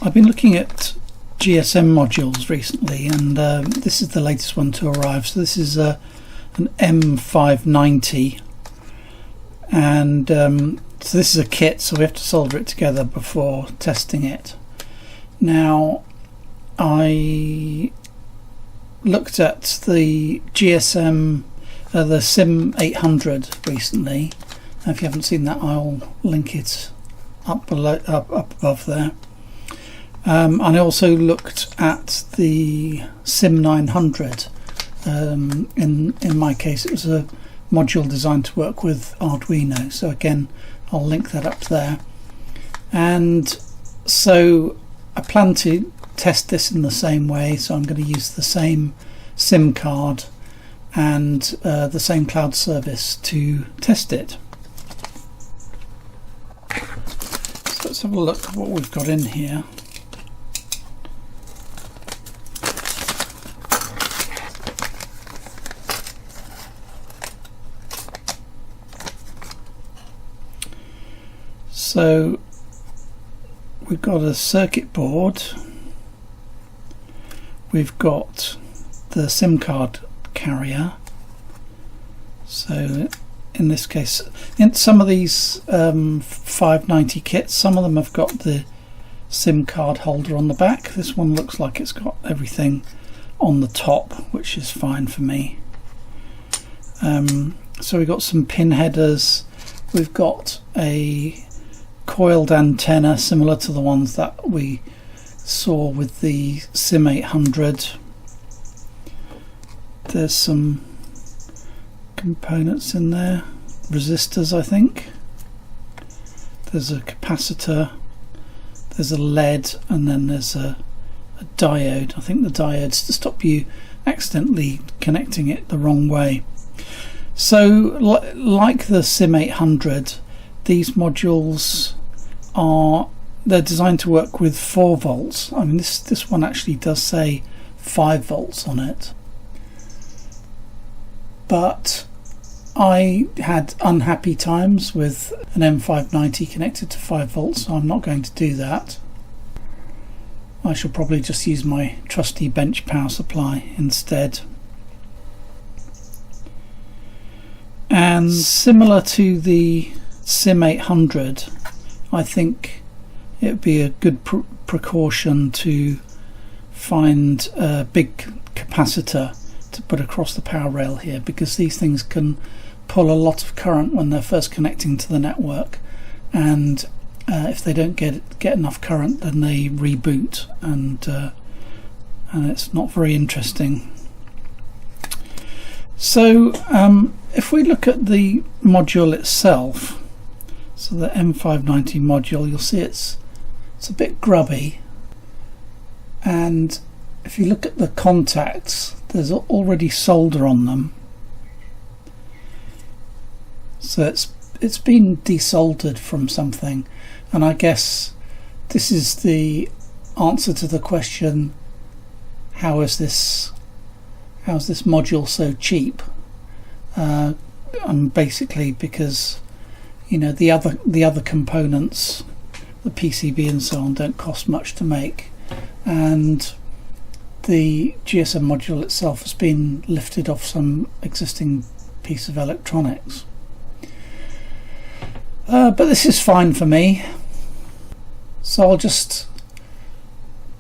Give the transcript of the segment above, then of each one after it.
I've been looking at GSM modules recently, and this is the latest one to arrive. So this is an M590, and so this is a kit, so we have to solder it together before testing it. Now, I looked at the GSM, the SIM800 recently. If you haven't seen that, I'll link it up below, up above there. And I also looked at the SIM900. In my case, it was a module designed to work with Arduino. So again, I'll link that up there. And so I plan to test this in the same way. So I'm going to use the same SIM card and the same cloud service to test it. So let's have a look at what we've got in here. So we've got a circuit board, we've got the SIM card carrier. So in this case, in some of these 590 kits, some of them have got the SIM card holder on the back. This one looks like it's got everything on the top, which is fine for me. So we've got some pin headers, we've got a coiled antenna similar to the ones that we saw with the SIM800. There's some components in there, resistors I think. There's a capacitor, there's a LED, and then there's a diode. I think the diode's to stop you accidentally connecting it the wrong way. So like the SIM800, these modules they're designed to work with 4 volts. I mean, this one actually does say 5 volts on it, but I had unhappy times with an M590 connected to 5 volts, so I'm not going to do that. I shall probably just use my trusty bench power supply instead. And similar to the SIM800, I think it would be a good precaution to find a big capacitor to put across the power rail here, because these things can pull a lot of current when they're first connecting to the network, and if they don't get enough current, then they reboot, and it's not very interesting. So if we look at the module itself, so the M590 module, you'll see it's a bit grubby, and if you look at the contacts, there's already solder on them, so it's been desoldered from something. And I guess this is the answer to the question, how is this module so cheap? And basically because, you know, the other components, the PCB and so on, don't cost much to make, and the GSM module itself has been lifted off some existing piece of electronics. But this is fine for me, so I'll just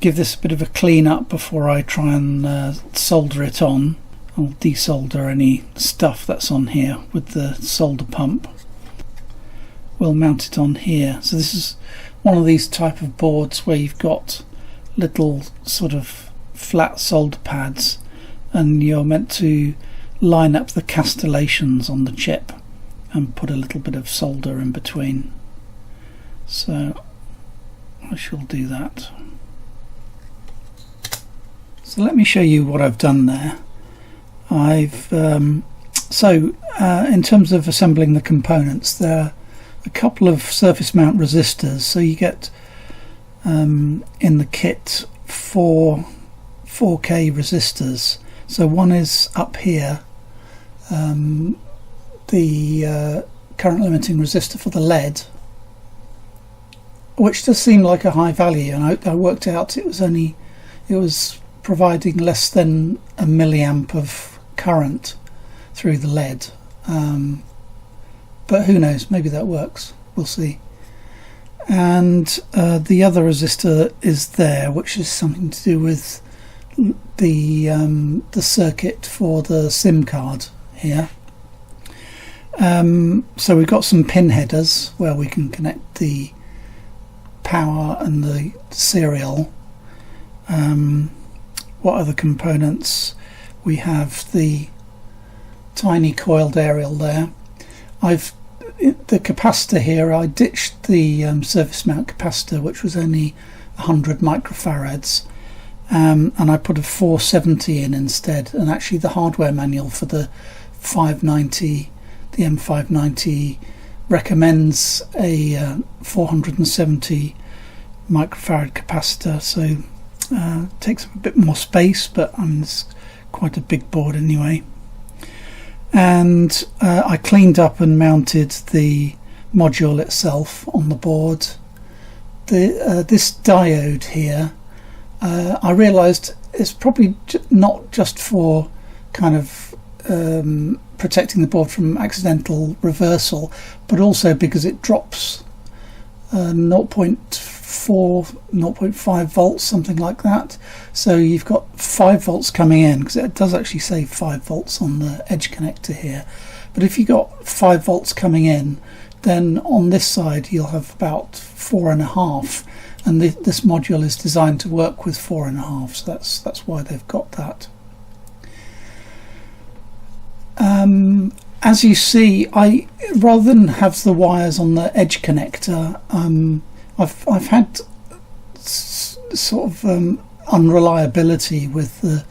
give this a bit of a clean up before I try and solder it on. I'll desolder any stuff that's on here with the solder pump. We'll mount it on here. So this is one of these type of boards where you've got little sort of flat solder pads, and you're meant to line up the castellations on the chip and put a little bit of solder in between. So I shall do that. So let me show you what I've done there. I've in terms of assembling the components, there are a couple of surface mount resistors. So you get in the kit 4 4K resistors. So one is up here, the current limiting resistor for the LED, which does seem like a high value, and I worked out it was providing less than a milliamp of current through the LED, but who knows, maybe that works, we'll see. And the other resistor is there, which is something to do with the circuit for the SIM card here. So we've got some pin headers where we can connect the power and the serial. What other components? We have the tiny coiled aerial there. The capacitor here, I ditched the surface mount capacitor, which was only 100 microfarads, and I put a 470 in instead. And actually the hardware manual for the 590, the M590E, recommends a 470 microfarad capacitor, so it takes a bit more space, but it's quite a big board anyway. And I cleaned up and mounted the module itself on the board. This diode here, I realised it's probably not just for kind of protecting the board from accidental reversal, but also because it drops 0.5 volts, something like that. So you've got 5 volts coming in, because it does actually say 5 volts on the edge connector here. But if you got 5 volts coming in, then on this side you'll have about 4.5, and this module is designed to work with 4.5, so that's why they've got that. As you see, rather than have the wires on the edge connector, I've had sort of unreliability with the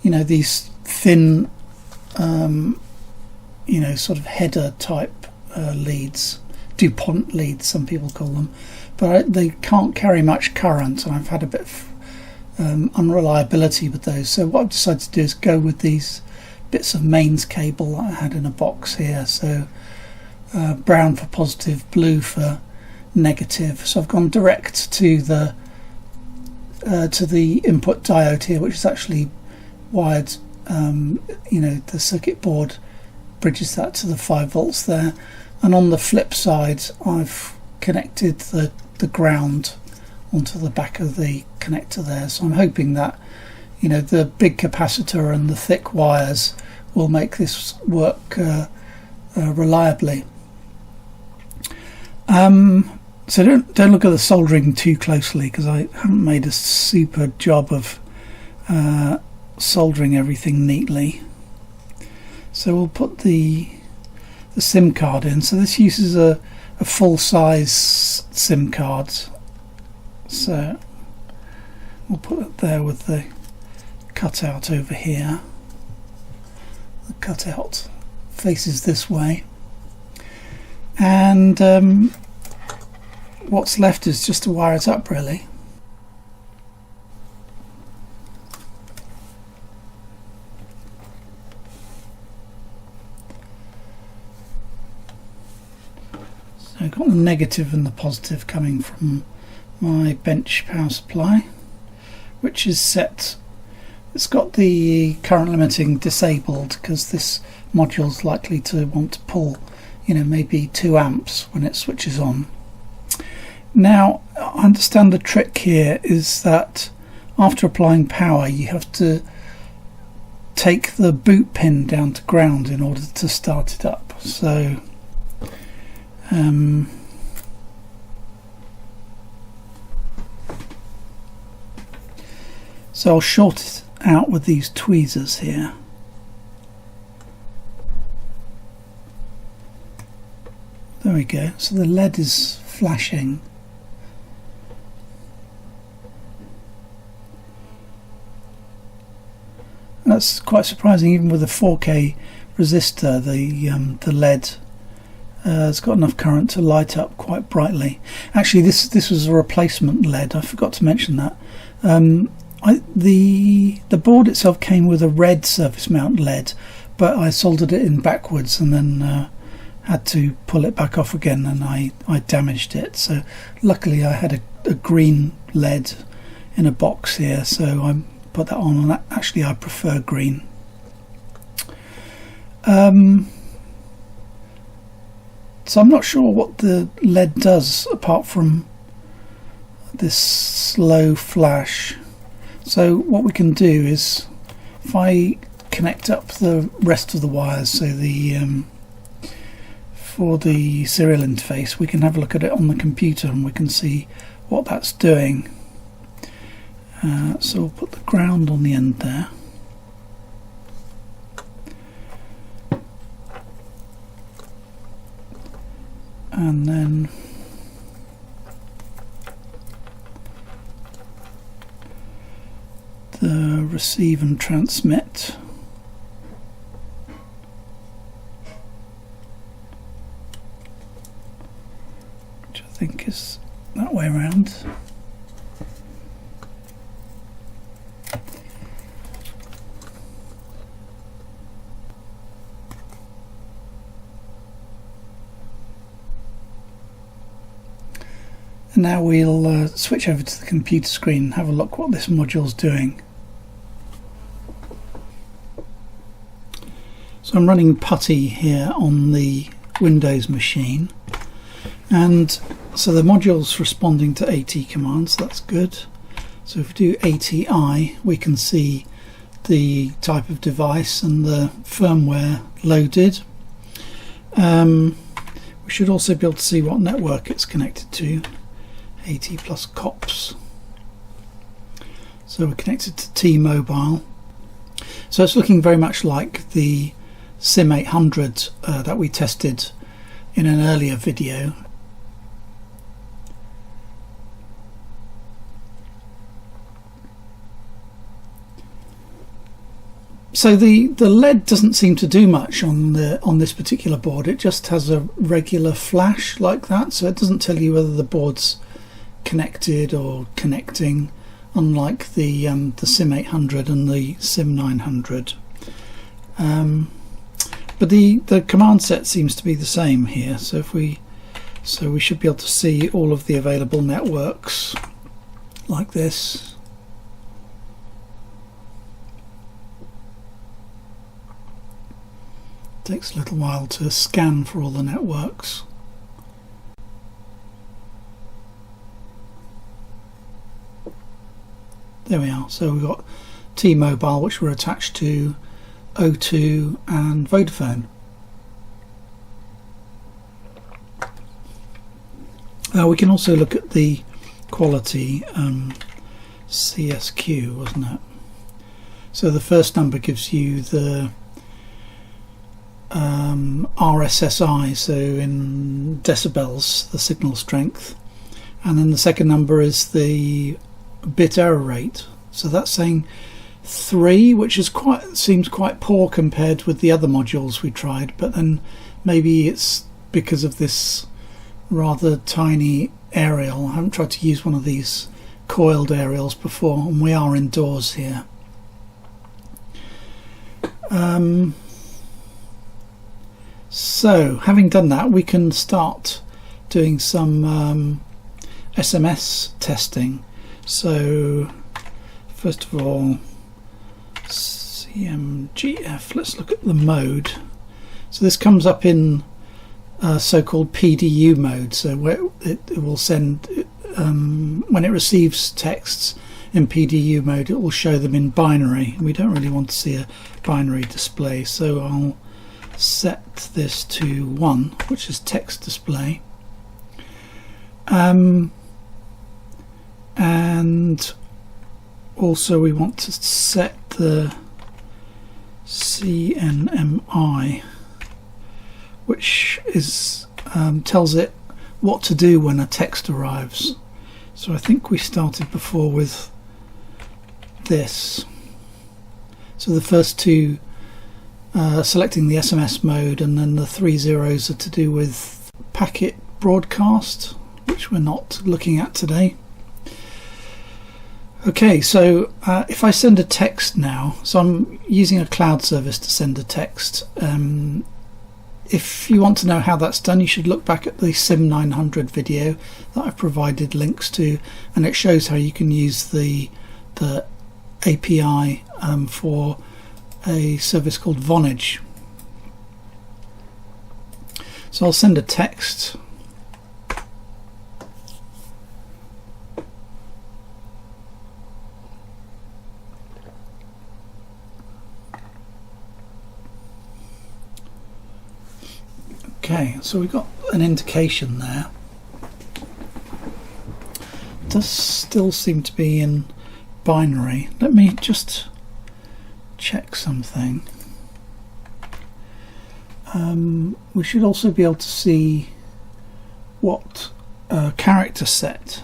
these thin sort of header type leads, DuPont leads some people call them, but they can't carry much current, and I've had a bit of unreliability with those. So what I've decided to do is go with these bits of mains cable that I had in a box here, so brown for positive, blue for negative. So I've gone direct to the input diode here, which is actually wired, the circuit board bridges that to the 5 volts there, and on the flip side I've connected the ground onto the back of the connector there. So I'm hoping that the big capacitor and the thick wires will make this work reliably. So don't look at the soldering too closely, because I haven't made a super job of soldering everything neatly. So we'll put the SIM card in. So this uses a full-size SIM card, so we'll put it there with the cutout over here. The cutout faces this way, and what's left is just to wire it up, really. So I've got the negative and the positive coming from my bench power supply, which is set. It's got the current limiting disabled, because this module's likely to want to pull maybe 2 amps when it switches on. Now I understand the trick here is that after applying power you have to take the boot pin down to ground in order to start it up. So I'll short it out with these tweezers here. There we go. So the LED is flashing. That's quite surprising. Even with a 4K resistor, the LED has got enough current to light up quite brightly. Actually, this was a replacement LED. I forgot to mention that. The board itself came with a red surface mount LED, but I soldered it in backwards and then had to pull it back off again, and I damaged it. So luckily I had a green LED in a box here, so I put that on, and actually I prefer green. So I'm not sure what the LED does apart from this slow flash. So what we can do is, if I connect up the rest of the wires, so the for the serial interface, we can have a look at it on the computer and we can see what that's doing. So we'll put the ground on the end there. And then the receive and transmit. Which I think is that way around. And now we'll switch over to the computer screen and have a look what this module's doing. So I'm running PuTTY here on the Windows machine, and so the module's responding to AT commands. That's good. So if we do ATI, we can see the type of device and the firmware loaded. We should also be able to see what network it's connected to. AT plus COPS. So we're connected to T-Mobile. So it's looking very much like the SIM800 that we tested in an earlier video. So the LED doesn't seem to do much on this particular board. It just has a regular flash like that, so it doesn't tell you whether the board's connected or connecting, unlike the SIM800 and the SIM900. But the command set seems to be the same here. So we should be able to see all of the available networks like this. It takes a little while to scan for all the networks. There we are. So we've got T-Mobile, which we're attached to, O2 and Vodafone. We can also look at the quality, CSQ, wasn't it? So the first number gives you the RSSI, so in decibels, the signal strength, and then the second number is the bit error rate. So that's saying 3, which is seems quite poor compared with the other modules we tried, but then maybe it's because of this rather tiny aerial. I haven't tried to use one of these coiled aerials before, and we are indoors here. So having done that, we can start doing some SMS testing. So first of all, CMGF, let's look at the mode. So this comes up in so-called PDU mode, so where it will send, when it receives texts in PDU mode, it will show them in binary. We don't really want to see a binary display, so I'll set this to 1, which is text display. And also we want to set the CNMI, which is tells it what to do when a text arrives. So I think we started before with this. So the first two selecting the SMS mode, and then the 3 zeros are to do with packet broadcast, which we're not looking at today. Okay, so if I send a text now, so I'm using a cloud service to send a text. if you want to know how that's done, you should look back at the SIM900 video that I've provided links to, and it shows how you can use the API for a service called Vonage. So I'll send a text. Okay, so we've got an indication there. It does still seem to be in binary. Let me just check something. We should also be able to see what character set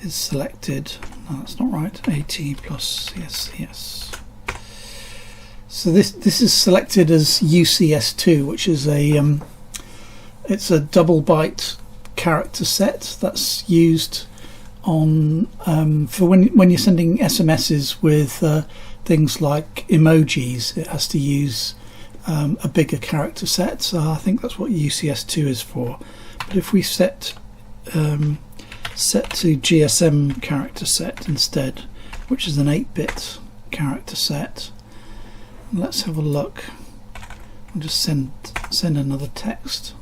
is selected. No, that's not right. AT plus CSCS. So this is selected as UCS2, which is a it's a double byte character set that's used on for when you're sending SMSs with things like emojis. It has to use a bigger character set, so I think that's what UCS2 is for. But if we set to GSM character set instead, which is an 8-bit character set, let's have a look. I'll just send another text.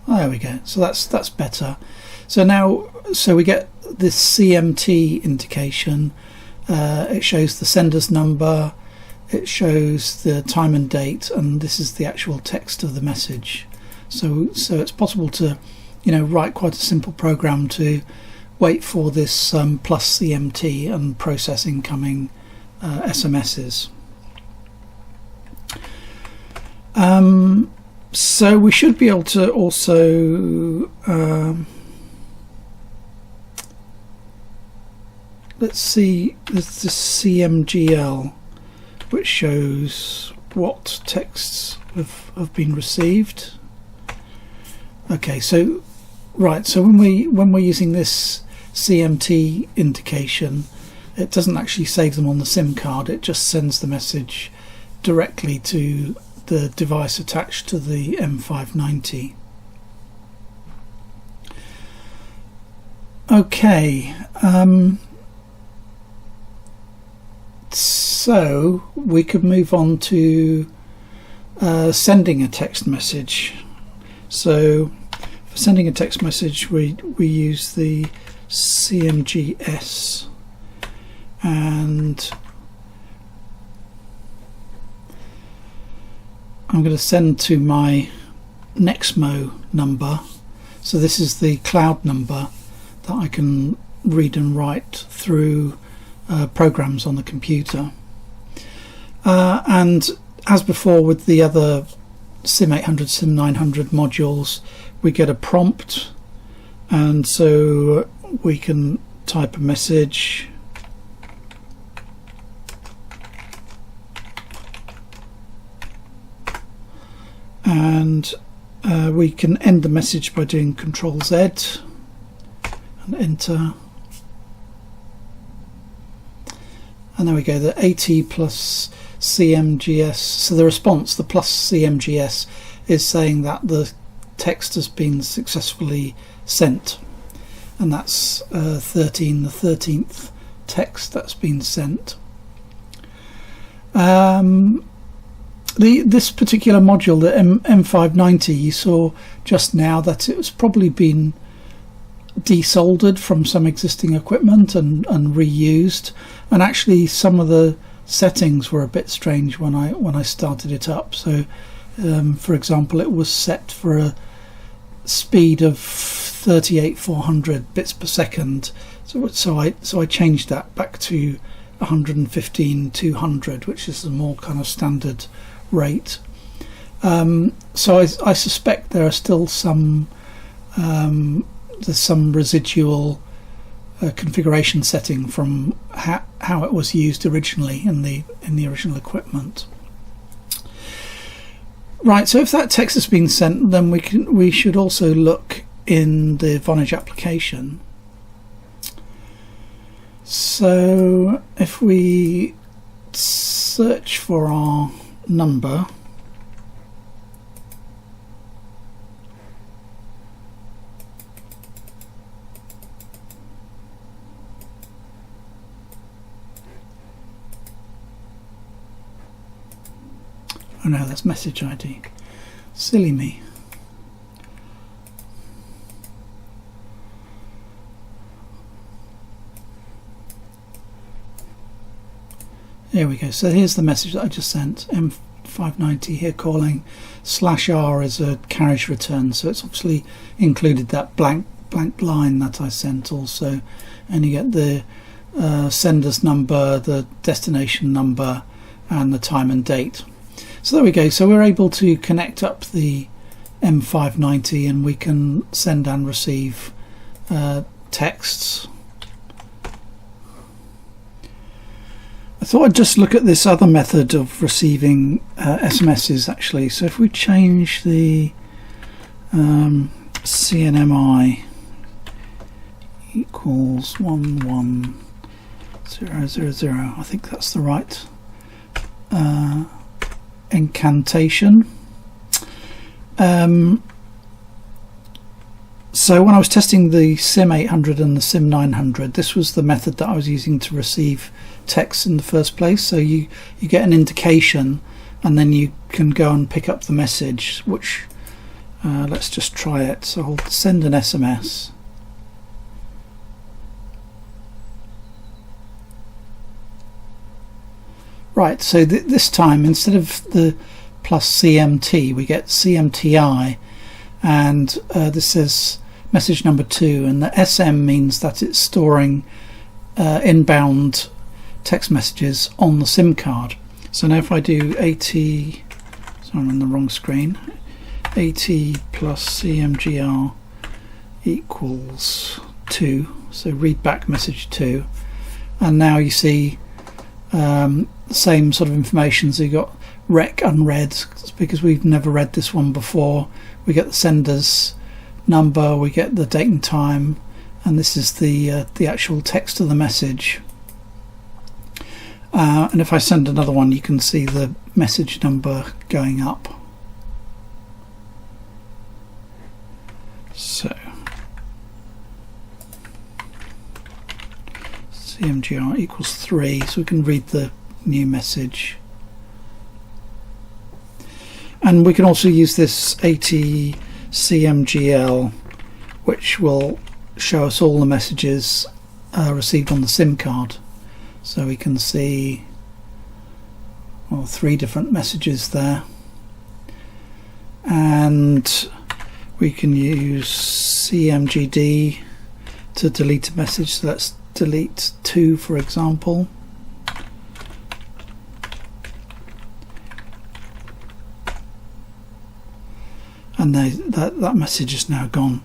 Oh, there we go. So that's better. So now, we get this CMT indication. It shows the sender's number, it shows the time and date, and this is the actual text of the message. So it's possible to, write quite a simple program to wait for this plus CMT and process incoming SMSs. So we should be able to also let's see, there's this CMGL which shows what texts have been received. Okay, so right, so when we're using this CMT indication, it doesn't actually save them on the SIM card, it just sends the message directly to the device attached to the M590. Okay, so we could move on to sending a text message. So for sending a text message, we use the CMGS, and I'm going to send to my Nexmo number. So this is the cloud number that I can read and write through programs on the computer. And as before with the other SIM800, SIM900 modules, we get a prompt, and so we can type a message. And we can end the message by doing Control-Z and enter. And there we go, the AT plus CMGS. So the response, the plus CMGS, is saying that the text has been successfully sent. And that's 13, the 13th text that's been sent. This particular module, the M590, you saw just now that it was probably been desoldered from some existing equipment and reused, and actually some of the settings were a bit strange when I started it up. So for example, it was set for a speed of 38,400 bits per second, so I changed that back to 115,200, which is the more kind of standard rate. So I suspect there are still some there's some residual configuration setting from how it was used originally in the original equipment. Right, so if that text has been sent, then we should also look in the Vonage application. So if we search for our number oh no, that's message ID. Silly me. There we go. So here's the message that I just sent. M590 here calling. /R is a carriage return, so it's obviously included that blank line that I sent also, and you get the sender's number, the destination number, and the time and date. So there we go. So we're able to connect up the M590 and we can send and receive texts. I thought I'd just look at this other method of receiving SMSs actually. So if we change the CNMI equals 11000, I think that's the right incantation. So when I was testing the SIM800 and the SIM900, this was the method that I was using to receive text in the first place. So you get an indication and then you can go and pick up the message, which let's just try it. So I'll send an SMS. Right, so this time instead of the plus CMT we get CMTI, and this says message number 2, and the SM means that it's storing inbound text messages on the SIM card. So now if I do AT, sorry I'm on the wrong screen, AT plus CMGR equals 2, so read back message 2, and now you see the same sort of information. So you got rec unread because we've never read this one before. We get the sender's number, we get the date and time, and this is the actual text of the message. And if I send another one, you can see the message number going up. So CMGR equals 3, so we can read the new message. And we can also use this ATCMGL, which will show us all the messages received on the SIM card. So we can see 3 different messages there. And we can use CMGD to delete a message. So let's delete 2, for example. And that message is now gone.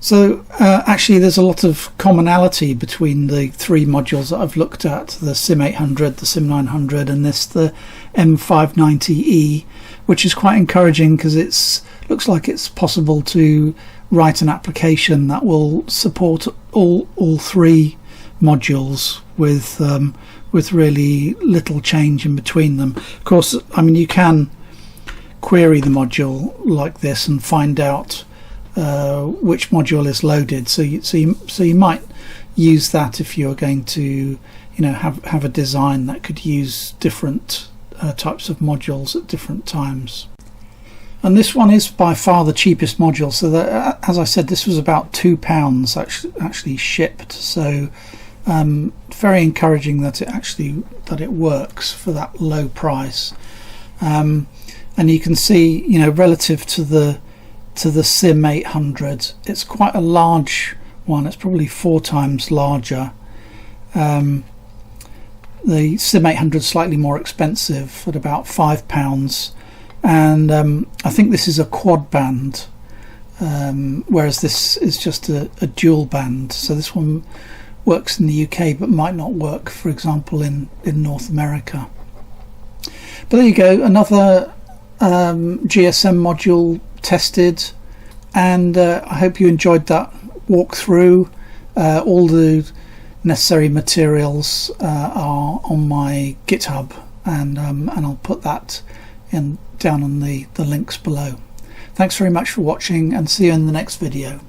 So actually there's a lot of commonality between the 3 modules that I've looked at, the SIM800, the SIM900 and the M590E, which is quite encouraging because it looks like it's possible to write an application that will support all 3 modules with really little change in between them. Of course, I mean, you can query the module like this and find out which module is loaded. So you might use that if you're going to, have a design that could use different types of modules at different times. And this one is by far the cheapest module. So that, as I said, this was about £2 actually shipped. So very encouraging that it works for that low price. And you can see, relative to the SIM800, it's quite a large one. It's probably 4 times larger. The SIM800 is slightly more expensive at about £5, and I think this is a quad band, whereas this is just a dual band. So this one works in the UK but might not work, for example, in North America. But there you go, another GSM module tested, and I hope you enjoyed that walkthrough. All the necessary materials are on my GitHub, and I'll put that down on the links below. Thanks very much for watching, and see you in the next video.